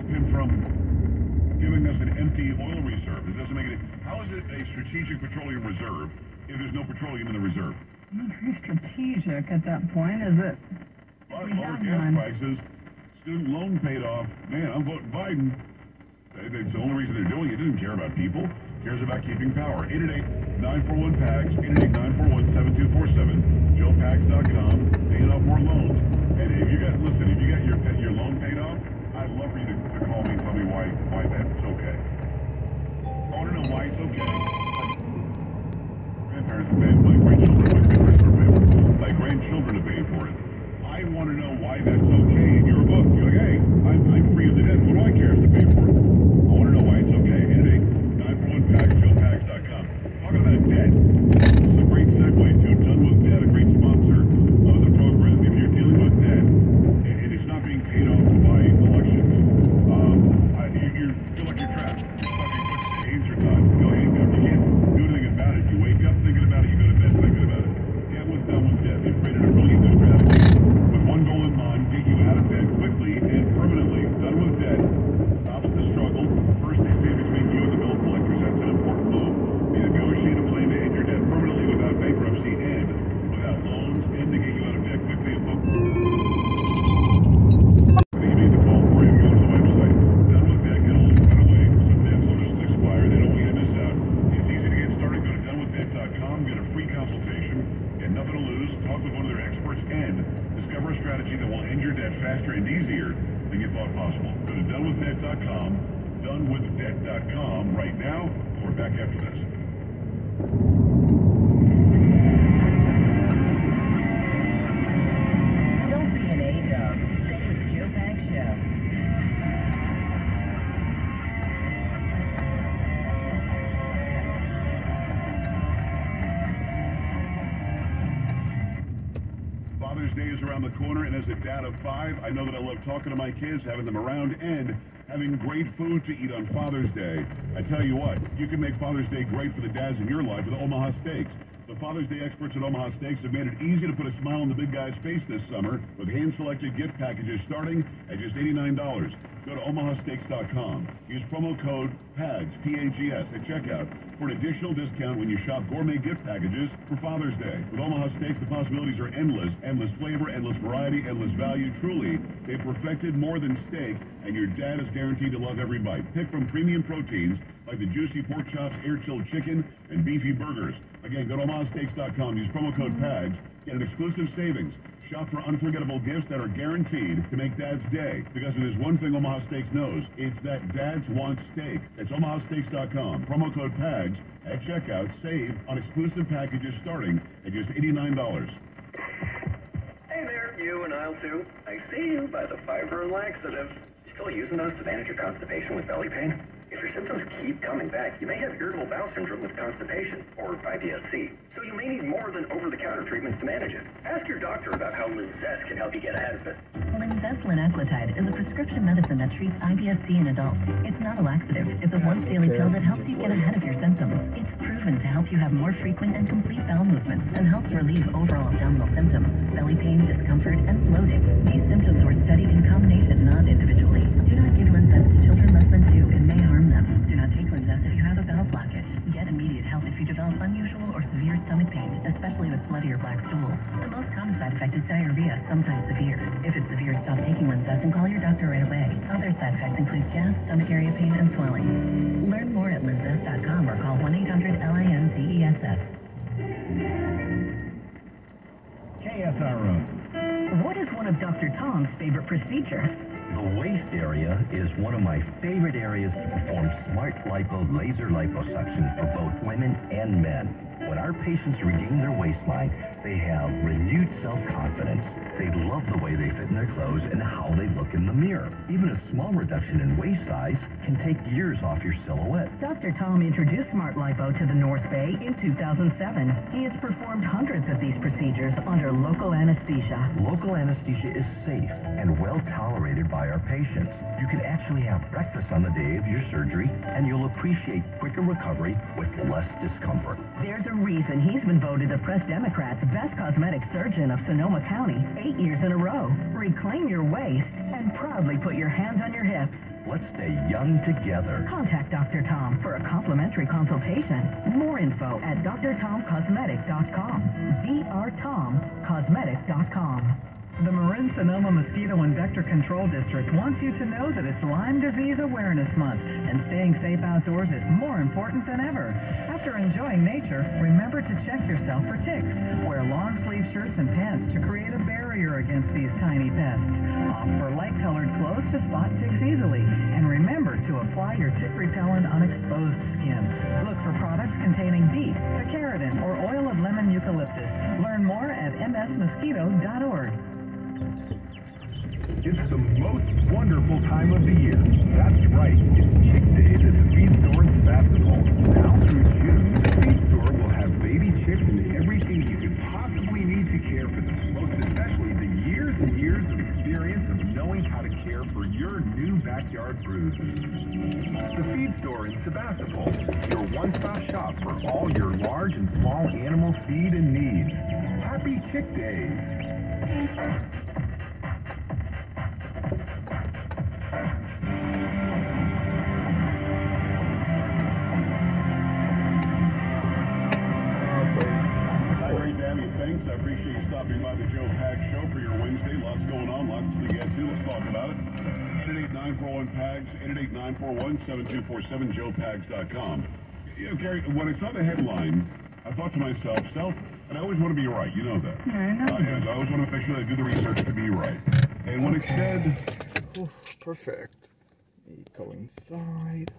him from giving us an empty oil reserve. It doesn't make it. How is it a strategic petroleum reserve if there's no petroleum in the reserve? Not very strategic at that point, is it? But lower gas prices, student loan paid off. Man, I'm voting Biden. It's the only reason they're doing it. It doesn't care about people. It cares about keeping power. 888-941-PAGS, 888-941-7247, joepags.com, paying off more loans. And if you got your loan paid off, I'd love for you to call me and tell me why that's okay. I want to know why it's okay. Grandparents are paying, my grandchildren are paying for it. I want to know why that's okay in your book. You're like, hey, I'm free of the debt. What do I care to pay for it? I want to know why it's okay. 888-941-PAGS, joepags.com. Talking about debt. This is a great segue to Done With Debt, a great sponsor of the program. If you're dealing with debt, and it's not being paid off by elections, you feel like you're trapped. You're stuck in quicksand. You're not. You can't do anything about it. You wake up thinking about it. You go to bed thinking about it. Get what's done with debt. They've created a brilliant new strategy with one goal in mind: get you out of debt quickly and permanently. Done with debt. Stops the struggle. First they stand between you and the bill collectors. That's an important move. They negotiate a plan to end your debt permanently without bankruptcy and without loans, and to get you out of debt quickly and they made the call for you. Go to the website. Done with debt. Get a little bit away. Some debts will just expire. They don't want you to miss out. It's easy to get started. Go to donewithdebt.com. Get a free consultation. Get nothing to lose. Talk with one of their experts and discover a strategy that will end your debt faster and easier than you thought possible. Go to donewithdebt.com. Donewithdebt.com right now. We're back after this. Don't be an A-dub. Stay with the Joe Pags Show. Father's Day is around the corner, and as a dad of 5, I know that I love talking to my kids, having them around, and having great food to eat on Father's Day. I tell you what, you can make Father's Day great for the dads in your life with Omaha Steaks. The Father's Day experts at Omaha Steaks have made it easy to put a smile on the big guy's face this summer with hand-selected gift packages starting at just $89. Go to omahasteaks.com. Use promo code PAGS, P-A-G-S, at checkout for an additional discount when you shop gourmet gift packages for Father's Day. With Omaha Steaks, the possibilities are endless. Endless flavor, endless variety, endless value. Truly, they've perfected more than steak, and your dad is guaranteed to love every bite. Pick from premium proteins like the juicy pork chops, air-chilled chicken, and beefy burgers. Again, go to omahasteaks.com. Use promo code PAGS. Get an exclusive savings. Shop for unforgettable gifts that are guaranteed to make Dad's day. Because if there's one thing Omaha Steaks knows, it's that dads want steak. It's omahasteaks.com. Promo code PAGS at checkout. Save on exclusive packages starting at just $89. Hey there, you and aisle 2. I see you by the fiber and laxative. You still using those to manage your constipation with belly pain? If your symptoms keep coming back, you may have irritable bowel syndrome with constipation, or IBS-C. So you may need more than over-the-counter treatments to manage it. Ask your doctor about how Linzess can help you get ahead of it. Linzess linaclotide is a prescription medicine that treats IBS-C in adults. It's not a laxative. It's a once-daily pill that helps you get ahead of your symptoms. It's proven to help you have more frequent and complete bowel movements and helps relieve overall abdominal symptoms, belly pain, discomfort, and bloating. These symptoms were studied in combination, not individually. Do not give Linzess to children less than 2. It may harm them. Do not take Linzess if you have a bowel blockage. Get immediate help if you develop unusual or severe stomach pain, especially with bloody or black stool. The most common side effect is diarrhea, sometimes severe. If it's severe, stop taking Linzess and call your doctor right away. Other side effects include gas, stomach area pain, and swelling. Learn more at linzess.com or call 1-800-LINZESS. KSRO. What is one of Dr. Tom's favorite procedures? The waist area is one of my favorite areas to perform smart lipo laser liposuction for both women and men. When our patients regain their waistline, they have renewed self-confidence. They love the way they fit in their clothes and how they look in the mirror. Even a small reduction in waist size can take years off your silhouette. Dr. Tom introduced Smart Lipo to the North Bay in 2007. He has performed hundreds of these procedures under local anesthesia. Local anesthesia is safe and well tolerated by our patients. You can actually have breakfast on the day of your surgery, and you'll appreciate quicker recovery with less discomfort. There's a reason he's been voted the Press Democrat's best cosmetic surgeon of Sonoma County 8 years in a row. Reclaim your waist and proudly put your hands on your hips. Let's stay young together. Contact Dr. Tom for a complimentary consultation. More info at drtomcosmetic.com. drtomcosmetic.com. The Marin Sonoma Mosquito and Vector Control District wants you to know that it's Lyme Disease Awareness Month, and staying safe outdoors is more important than ever. After enjoying nature, remember to check yourself for ticks. Wear long-sleeve shirts and pants to create a barrier against these tiny pests. Opt for light-colored clothes to spot ticks easily, and remember to apply your tick repellent on exposed skin. Look for products containing DEET, picaridin, or oil of lemon eucalyptus. Learn more at msmosquito.org. It's the most wonderful time of the year. That's right. It's Chick Days at the Feed Store in Sebastopol. Now through June, the Feed Store will have baby chicks and everything you could possibly need to care for them. Most especially the years and years of experience of knowing how to care for your new backyard brood. The Feed Store in Sebastopol, your one-stop shop for all your large and small animal feed and needs. Happy Chick Days. Thanks. I appreciate you stopping by the Joe Pags Show for your Wednesday. Lots going on, lots to get to. Let's talk about it. 888-941-PAGS, 888-941-7247, joepags.com. You know, Gary, when I saw the headline, I thought to myself, and I always want to be right, you know that. Yeah, I know. I always want to make sure that I do the research to be right. And when it said... Perfect. Let me go inside.